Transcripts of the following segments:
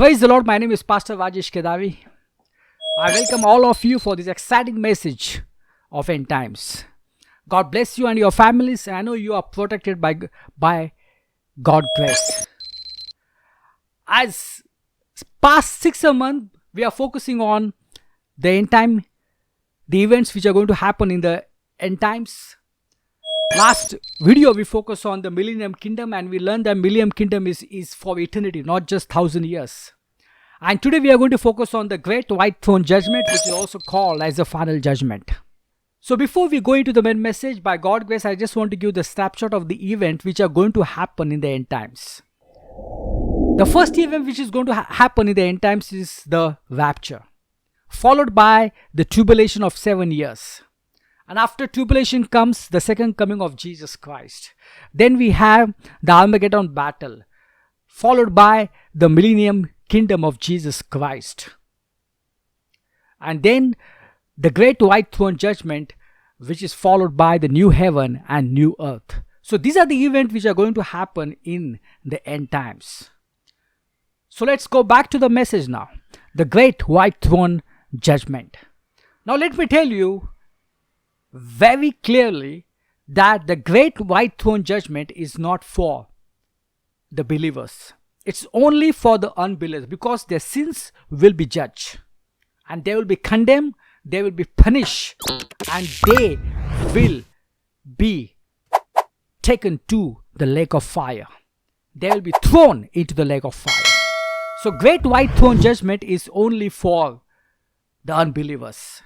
Praise the Lord. My name is Pastor Rajesh Kedavi. I welcome all of you for this exciting message of end times. God bless you and your families. I know you are protected by God's grace. As past 6 months, we are focusing on the end time, the events which are going to happen in the end times. Last video we focused on the Millennium Kingdom, and we learned that Millennium Kingdom is for eternity, not just 1,000 years. And today we are going to focus on the Great White Throne Judgment, which is also called as the Final Judgment. So before we go into the main message, by God's grace, I just want to give the snapshot of the event which are going to happen in the end times. The first event which is going to happen in the end times is the rapture, followed by the tribulation of 7 years. And after tribulation comes the second coming of Jesus Christ. Then we have the Armageddon battle, followed by the Millennium Kingdom of Jesus Christ. And then the Great White Throne Judgment, which is followed by the new heaven and new earth. So these are the events which are going to happen in the end times. So let's go back to the message now. The Great White Throne Judgment. Now let me tell you very clearly that the Great White Throne Judgment is not for the believers. It's only for the unbelievers, because their sins will be judged and they will be condemned, they will be punished, and they will be taken to the lake of fire. They will be thrown into the lake of fire. So Great White Throne Judgment is only for the unbelievers.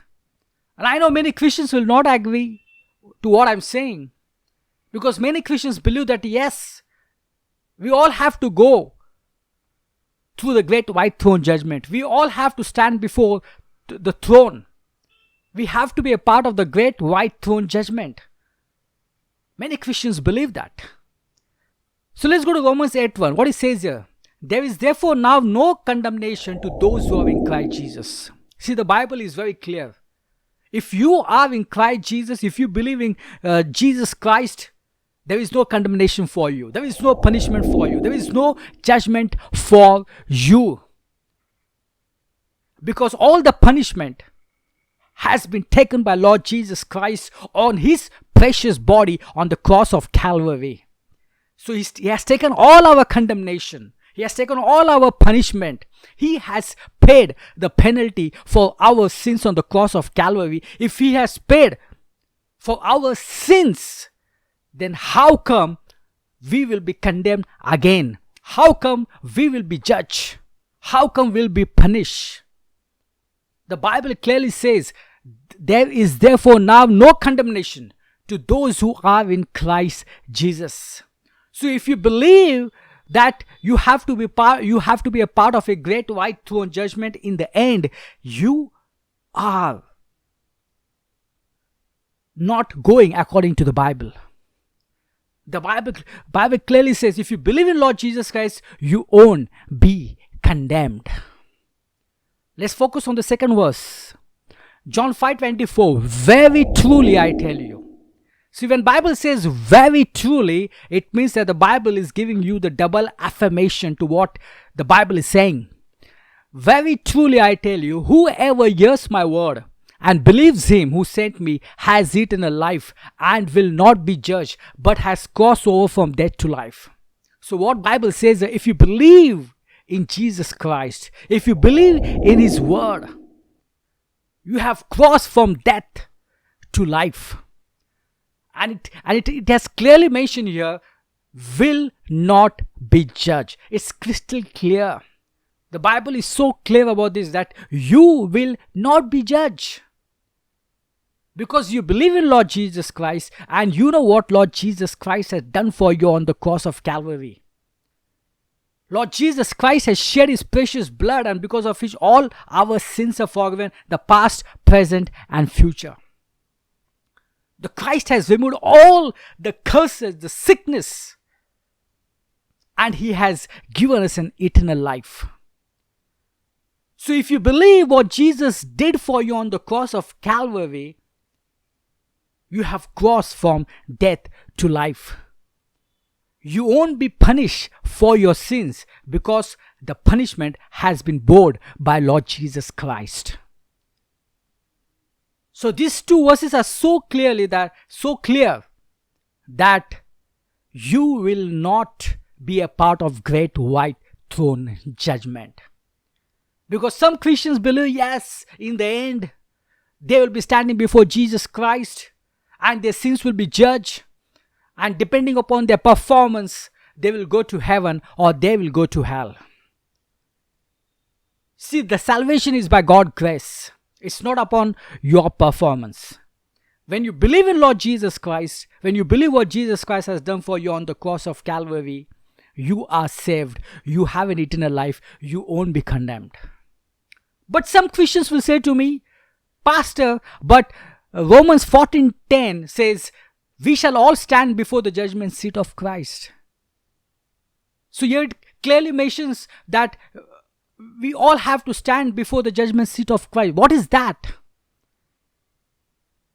And I know many Christians will not agree to what I'm saying, because many Christians believe that yes, we all have to go through the Great White Throne Judgment. We all have to stand before the throne. We have to be a part of the Great White Throne Judgment. Many Christians believe that. So let's go to Romans 8:1. What it says here: there is therefore now no condemnation to those who are in Christ Jesus. See, the Bible is very clear. If you are in Christ Jesus, if you believe in Jesus Christ, there is no condemnation for you. There is no punishment for you. There is no judgment for you. Because all the punishment has been taken by Lord Jesus Christ on his precious body on the cross of Calvary. So he has taken all our condemnation. He has taken all our punishment. He has paid the penalty for our sins on the cross of Calvary. If he has paid for our sins, then how come we will be condemned again? How come we will be judged? How come we'll be punished? The Bible clearly says, there is therefore now no condemnation to those who are in Christ Jesus. So if you believe that you have to be a part of a Great White Throne Judgment, in the end, you are not going according to the Bible. The Bible clearly says, if you believe in Lord Jesus Christ, you won't be condemned. Let's focus on the second verse. John 5:24. Very truly I tell you. See, when Bible says very truly, it means that the Bible is giving you the double affirmation to what the Bible is saying. Very truly I tell you, whoever hears my word and believes him who sent me has eternal life and will not be judged, but has crossed over from death to life. So what Bible says, that if you believe in Jesus Christ, if you believe in his word, you have crossed from death to life. And it has clearly mentioned here, will not be judged. It's crystal clear. The Bible is so clear about this, that you will not be judged. Because you believe in Lord Jesus Christ, and you know what Lord Jesus Christ has done for you on the cross of Calvary. Lord Jesus Christ has shed his precious blood, and because of which all our sins are forgiven, the past, present, and future. The Christ has removed all the curses, the sickness, and he has given us an eternal life. So if you believe what Jesus did for you on the cross of Calvary, you have crossed from death to life. You won't be punished for your sins because the punishment has been borne by Lord Jesus Christ. So these two verses are so clear that you will not be a part of great white throne judgment. Because some Christians believe, yes, in the end, they will be standing before Jesus Christ and their sins will be judged. And depending upon their performance, they will go to heaven or they will go to hell. See, the salvation is by God's grace. It's not upon your performance. When you believe in Lord Jesus Christ, when you believe what Jesus Christ has done for you on the cross of Calvary, you are saved. You have an eternal life. You won't be condemned. But some Christians will say to me, Pastor, but Romans 14:10 says, we shall all stand before the judgment seat of Christ. So here it clearly mentions that we all have to stand before the judgment seat of Christ. What is that?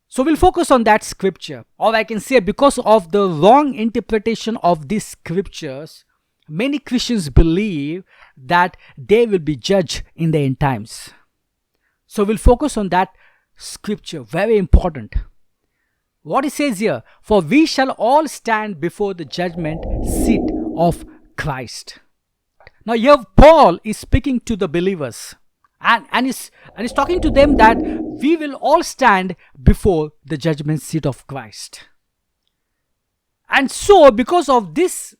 So we'll focus on that scripture. Or I can say, because of the wrong interpretation of these scriptures, many Christians believe that they will be judged in the end times. So we'll focus on that scripture. Very important. What it says here, for we shall all stand before the judgment seat of Christ. Now here Paul is speaking to the believers and he's talking to them that we will all stand before the judgment seat of Christ. And so because of this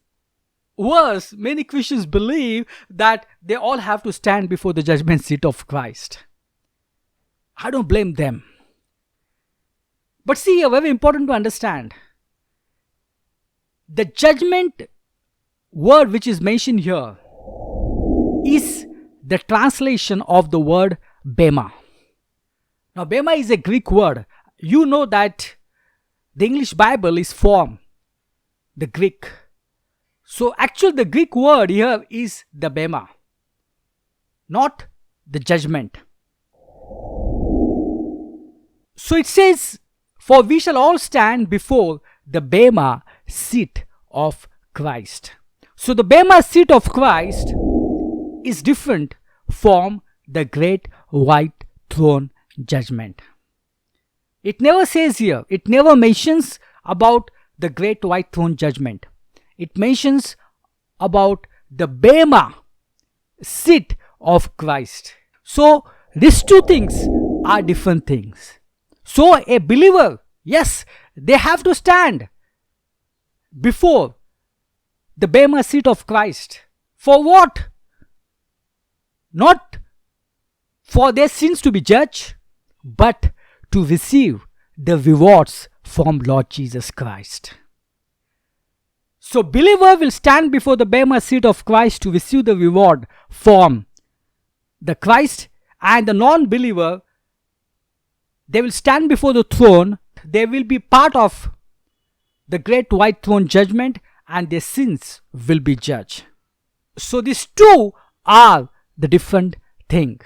verse, many Christians believe that they all have to stand before the judgment seat of Christ. I don't blame them. But see, very important to understand. The judgment word which is mentioned here is the translation of the word bema. Now, bema is a Greek word. You know that the English Bible is from the Greek. So, actually, the Greek word here is the bema, not the judgment. So, it says, for we shall all stand before the bema seat of Christ. So, the bema seat of Christ is different from the great white throne judgment. It never says here, it never mentions about the great white throne judgment. It mentions about the bema seat of Christ. So these two things are different things. So a believer, yes, they have to stand before the bema seat of Christ. For what? Not for their sins to be judged, but to receive the rewards from Lord Jesus Christ. So believer will stand before the bema seat of Christ to receive the reward from the Christ, and the non-believer, they will stand before the throne. They will be part of the great white throne judgment, and their sins will be judged. So these two are the different thing.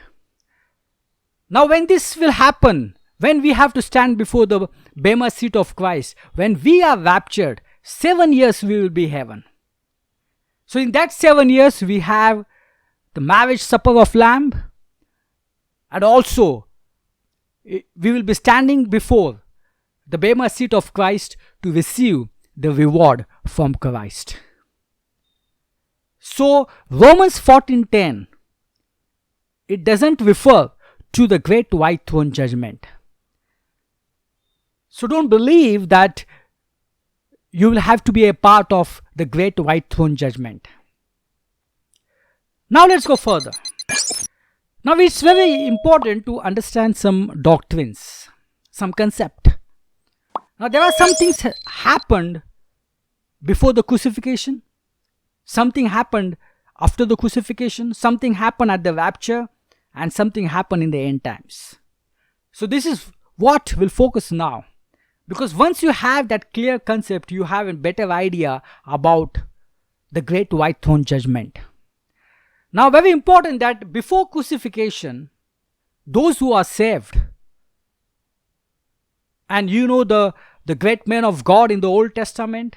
Now when this will happen, when we have to stand before the bema seat of Christ, when we are raptured, 7 years we will be heaven. So in that 7 years we have the marriage supper of Lamb, and also we will be standing before the bema seat of Christ to receive the reward from Christ. So Romans 14:10, it doesn't refer to the great white throne judgment. So don't believe that you will have to be a part of the great white throne judgment. Now let's go further. Now it's very important to understand some doctrines, some concept. Now there are some things happened before the crucifixion, something happened after the crucifixion, something happened at the rapture, and something happened in the end times. So this is what we'll focus now. Because once you have that clear concept, you have a better idea about the great white throne judgment. Now very important that before crucifixion, those who are saved, and you know the great men of God in the Old Testament,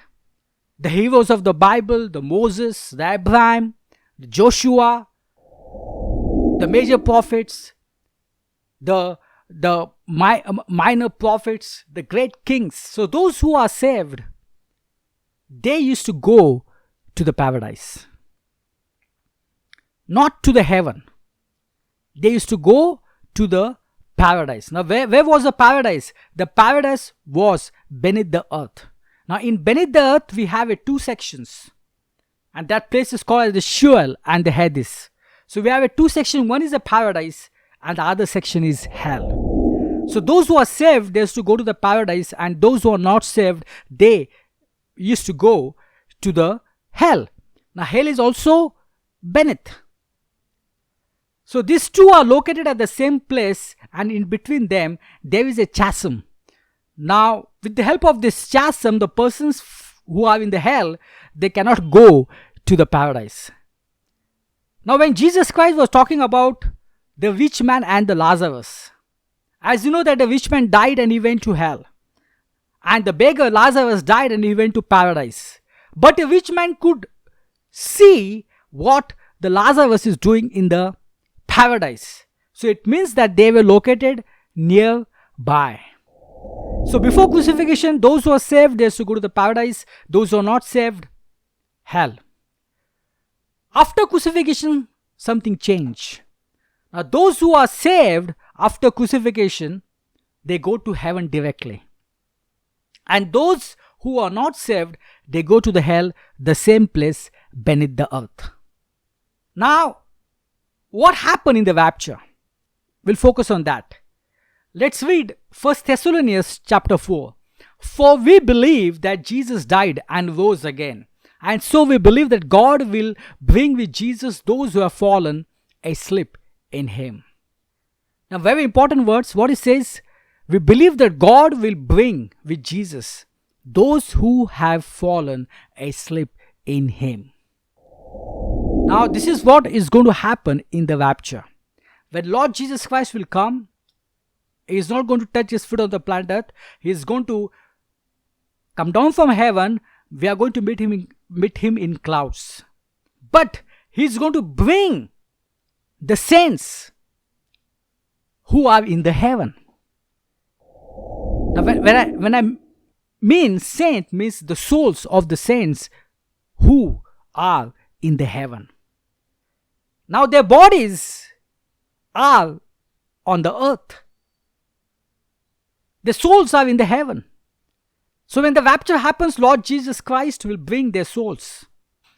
the heroes of the Bible, the Moses, the Abraham, the Joshua, the major prophets, the minor prophets, the great kings. So those who are saved, they used to go to the paradise, not to the heaven. They used to go to the paradise. Now where was the paradise? The paradise was beneath the earth. Now in beneath the earth we have two sections, and that place is called as the Sheol and the Hades. So we have two sections. One is the paradise and the other section is hell. So those who are saved, they used to go to the paradise, and those who are not saved, they used to go to the hell. Now hell is also beneath. So these two are located at the same place, and in between them there is a chasm. Now with the help of this chasm, the persons who are in the hell, they cannot go to the paradise. Now when Jesus Christ was talking about the rich man and the Lazarus, as you know that the rich man died and he went to hell, and the beggar Lazarus died and he went to paradise. But the rich man could see what the Lazarus is doing in the paradise. So it means that they were located nearby. So before crucifixion, those who are saved, they used to go to the paradise. Those who are not saved, hell. After crucifixion, something changed. Now those who are saved after crucifixion, they go to heaven directly. And those who are not saved, they go to the hell, the same place beneath the earth. Now, what happened in the rapture? We'll focus on that. Let's read 1 Thessalonians chapter 4. For we believe that Jesus died and rose again. And so we believe that God will bring with Jesus those who have fallen asleep in him. Now very important words. What it says, we believe that God will bring with Jesus those who have fallen asleep in him. Now this is what is going to happen in the rapture. When Lord Jesus Christ will come, he is not going to touch his foot on the planet earth. He is going to come down from heaven. We are going to meet him in clouds. But he is going to bring the saints who are in the heaven. Now when I mean saint, means the souls of the saints who are in the heaven. Now their bodies are on the earth. The souls are in the heaven. So when the rapture happens, Lord Jesus Christ will bring their souls.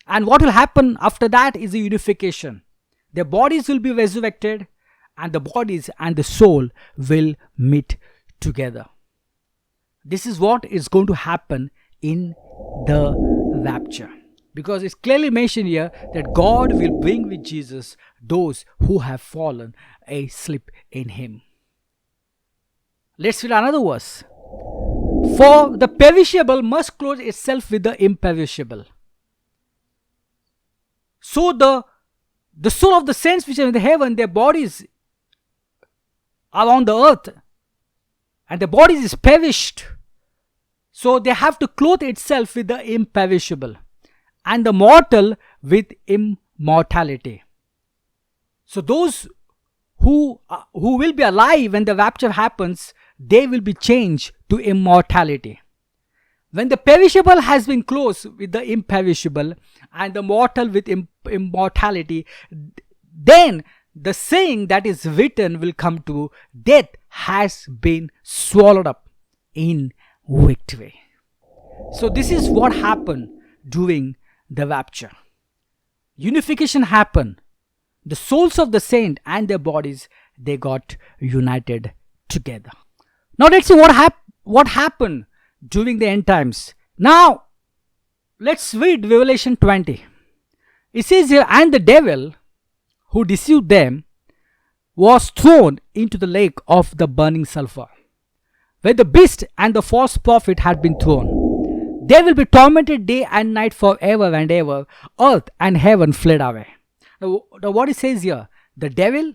And what will happen after that is a unification. Their bodies will be resurrected, and the bodies and the soul will meet together. This is what is going to happen in the rapture. Because it's clearly mentioned here that God will bring with Jesus those who have fallen asleep in him. Let's read another verse. For the perishable must clothe itself with the imperishable. So the soul of the saints which are in the heaven, their bodies are on the earth, and the bodies is perished. So they have to clothe itself with the imperishable, and the mortal with immortality. So those who will be alive when the rapture happens, they will be changed to immortality. When the perishable has been clothed with the imperishable and the mortal with immortality, then the saying that is written will come true: death has been swallowed up in victory. So this is what happened during the rapture. Unification happened. The souls of the saint and their bodies, they got united together. Now let's see what happened during the end times. Now let's read Revelation 20. It says here, and the devil who deceived them was thrown into the lake of the burning sulfur, where the beast and the false prophet had been thrown. They will be tormented day and night forever and ever. Earth and heaven fled away. Now what it says here, the devil,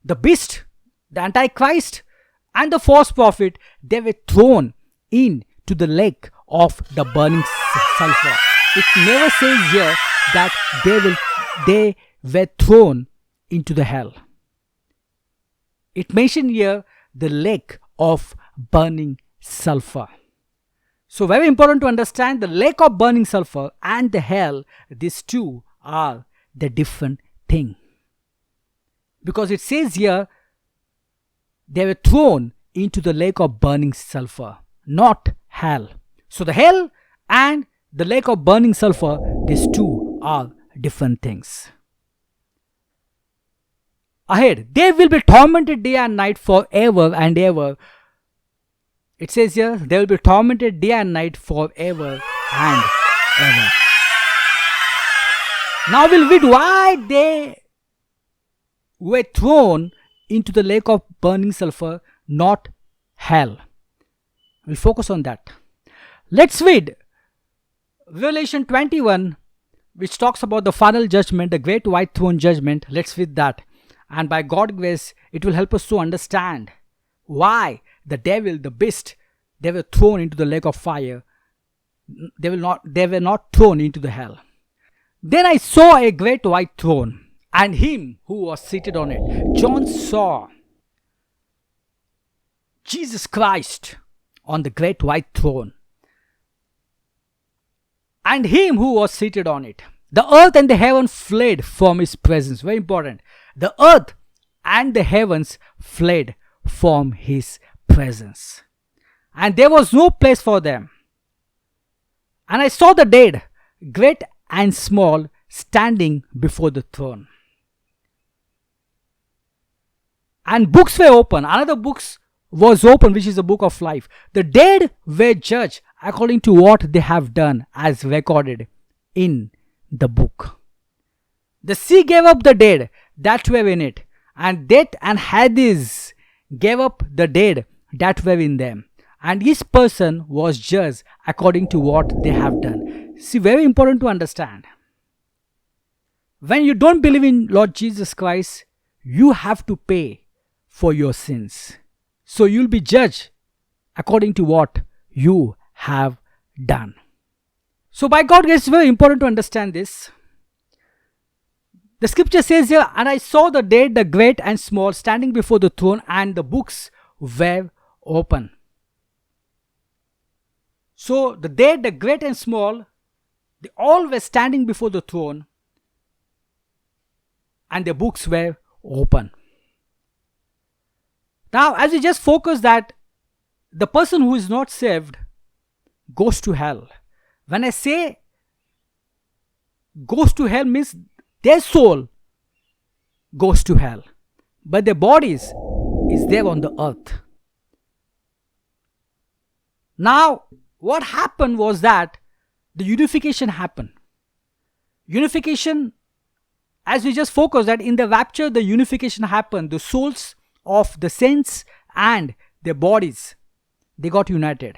the beast, the Antichrist, and the false prophet, they were thrown into the lake of the burning sulfur. It never says here that they were thrown into the hell. It mentioned here the lake of burning sulfur. So very important to understand the lake of burning sulfur and the hell, these two are the different thing. Because it says here they were thrown into the lake of burning sulfur, not hell. So the hell and the lake of burning sulfur, these two are different things. Ahead, they will be tormented day and night forever and ever. It says here, they will be tormented day and night forever and ever. Now we'll read why they were thrown into the lake of burning sulfur, not hell. We'll focus on that. Let's read Revelation 21, which talks about the final judgment, the great white throne judgment. Let's read that. And by God's grace, it will help us to understand why the devil, the beast, they were thrown into the lake of fire. They were not thrown into the hell. Then I saw a great white throne, and him who was seated on it. John saw Jesus Christ on the great white throne, and him who was seated on it. The earth and the heaven fled from his presence. Very important. The earth and the heavens fled from his presence, and there was no place for them. And I saw the dead, great and small, standing before the throne. And books were open. Another book was open, which is the book of life. The dead were judged according to what they have done, as recorded in the book. The sea gave up the dead that were in it, and death and Hades gave up the dead that were in them, and each person was judged according to what they have done. See, very important to understand. When you don't believe in Lord Jesus Christ, you have to pay for your sins. So you'll be judged according to what you have done. So by God's grace, it's very important to understand this. The scripture says here, and I saw the dead, the great and small, standing before the throne, and the books were open. So the dead, the great and small, they all were standing before the throne, and the books were open. Now, as we just focus that the person who is not saved goes to hell. When I say goes to hell, means their soul goes to hell, but their bodies is there on the earth. Now, what happened was that the unification happened. Unification, as we just focused that in the rapture, the unification happened. The souls of the saints and their bodies, they got united.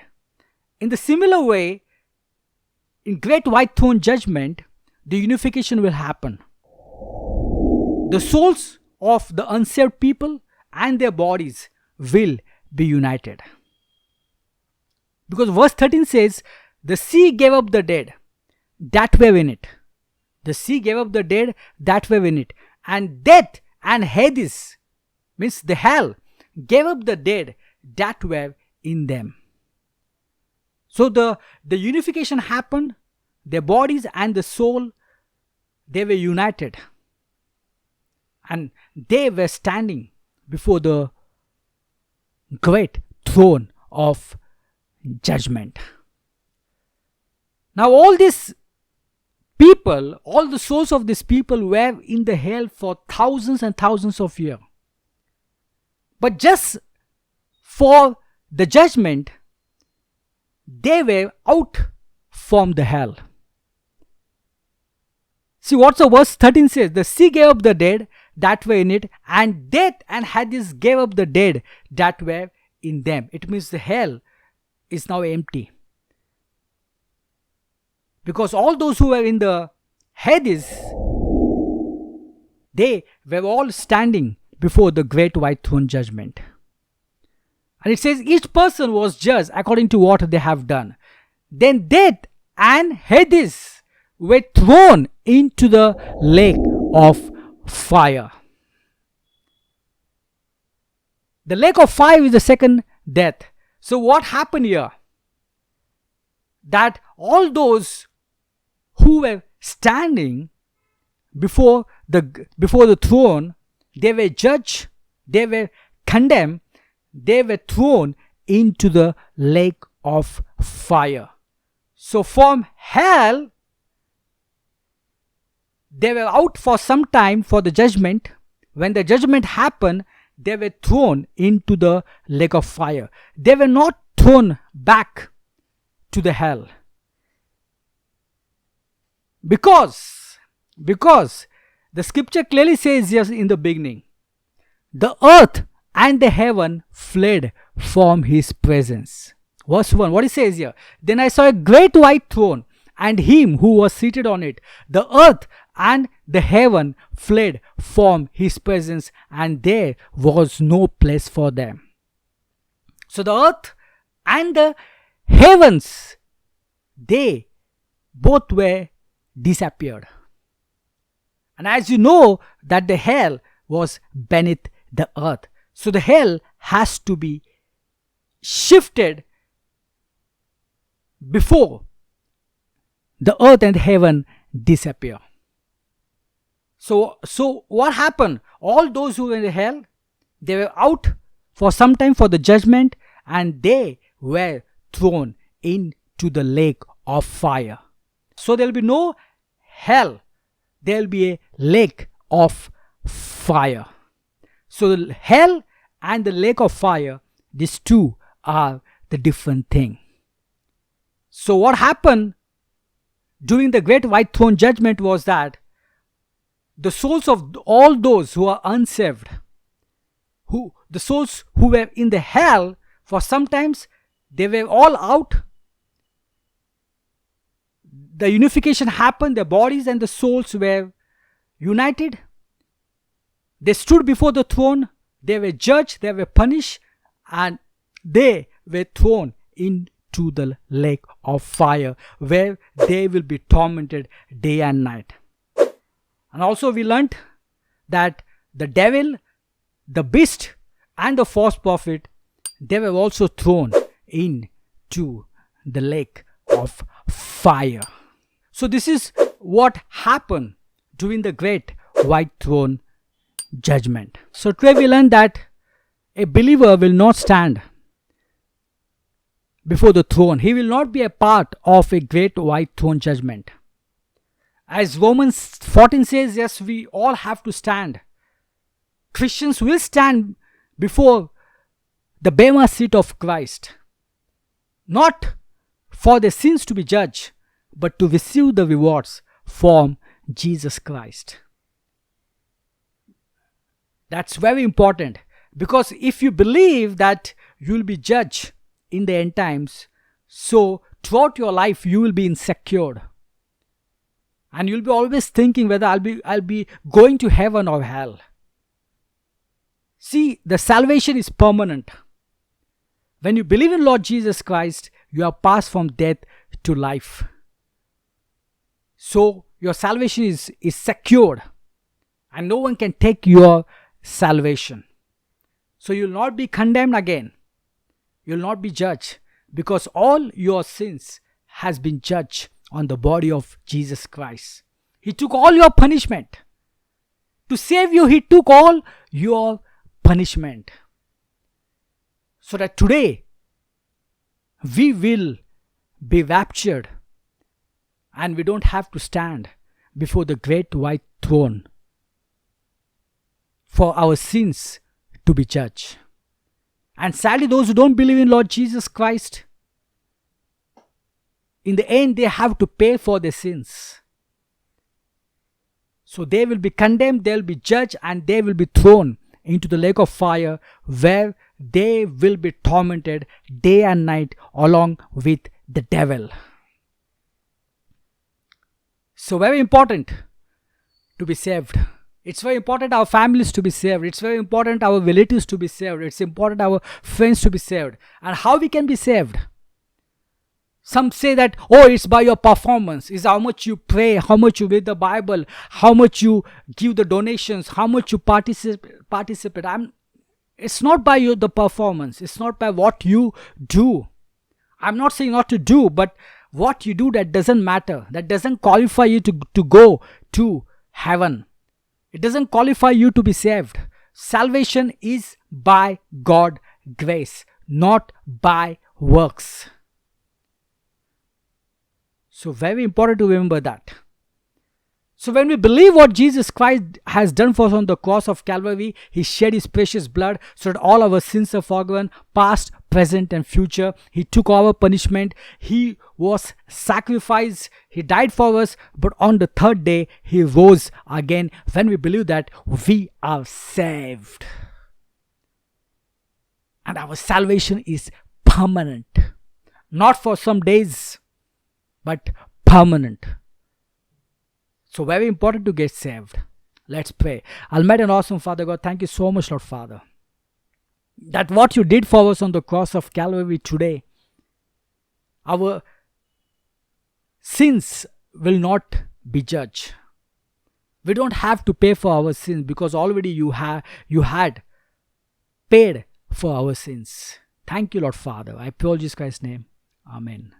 In the similar way, in great white throne judgment, the unification will happen. The souls of the unsaved people and their bodies will be united. Because verse 13 says, the sea gave up the dead that were in it. The sea gave up the dead that were in it. And death and Hades, means the hell, gave up the dead that were in them. So the unification happened. Their bodies and the soul, they were united. And they were standing before the great throne of judgment. Now all these people, all the souls of these people were in the hell for thousands and thousands of years. But just for the judgment, they were out from the hell. See what the verse 13 says. The sea gave up the dead that were in it, and death and Hades gave up the dead that were in them. It means the hell is now empty. Because all those who were in the Hades, they were all standing before the great white throne judgment. And it says each person was judged according to what they have done. Then death and Hades were thrown into the lake of fire. The lake of fire is the second death. So what happened here? That all those who were standing before the throne, they were judged, they were condemned, they were thrown into the lake of fire. So from hell, they were out for some time for the judgment. When the judgment happened, they were thrown into the lake of fire. They were not thrown back to the hell. Because the scripture clearly says yes in the beginning, the earth and the heaven fled from his presence. Verse 1, what it says here? Then I saw a great white throne and him who was seated on it. The earth and the heaven fled from his presence, and there was no place for them. So the earth and the heavens, they both were disappeared. And as you know that the hell was beneath the earth. So the hell has to be shifted before the earth and heaven disappear. So what happened? All those who were in the hell, they were out for some time for the judgment, and they were thrown into the lake of fire. So there will be no hell. There will be a lake of fire. So the hell and the lake of fire, these two are the different thing. So what happened during the great white throne judgment was that the souls of all those who are unsaved, the souls who were in the hell, for sometimes they were all out. The unification happened, the bodies and the souls were united. They stood before the throne, they were judged, they were punished, and they were thrown into the lake of fire, where they will be tormented day and night. And also we learnt that the devil, the beast, and the false prophet, they were also thrown into the lake of fire. So this is what happened during the great white throne judgment. So today we learn that a believer will not stand before the throne. He will not be a part of a great white throne judgment. As Romans 14 says, yes, we all have to stand. Christians will stand before the Bema seat of Christ, not for their sins to be judged, but to receive the rewards from Jesus Christ. That's very important, because if you believe that you will be judged in the end times, so throughout your life you will be insecure. And you'll be always thinking whether I'll be going to heaven or hell. See, the salvation is permanent. When you believe in Lord Jesus Christ, you are passed from death to life. So your salvation is secured, and no one can take your salvation. So you'll not be condemned again. You'll not be judged, because all your sins has been judged on the body of Jesus Christ. He took all your punishment. To save you, He took all your punishment. So that today, we will be raptured, and we don't have to stand before the great white throne for our sins to be judged. And sadly, those who don't believe in Lord Jesus Christ, in the end, they have to pay for their sins. So they will be condemned, they will be judged, and they will be thrown into the lake of fire, where they will be tormented day and night along with the devil. So very important to be saved. It's very important our families to be saved. It's very important our relatives to be saved. It's important our friends to be saved. And how we can be saved? Some say that, oh, it's by your performance. It's how much you pray, how much you read the Bible, how much you give the donations, how much you participate. It's not by the performance. It's not by what you do. I'm not saying not to do, but what you do, that doesn't matter. That doesn't qualify you to go to heaven. It doesn't qualify you to be saved. Salvation is by God's grace, not by works. So very important to remember that. So when we believe what Jesus Christ has done for us on the cross of Calvary, He shed His precious blood so that all our sins are forgiven, past, present and future. He took our punishment. He was sacrificed. He died for us. But on the third day, He rose again. When we believe that, we are saved. And our salvation is permanent. Not for some days, but permanent. So very important to get saved. Let's pray. Almighty and awesome Father God, thank you so much, Lord Father, that what you did for us on the cross of Calvary today, our sins will not be judged. We don't have to pay for our sins because already you had paid for our sins. Thank you, Lord Father. I pray in Jesus Christ's name. Amen.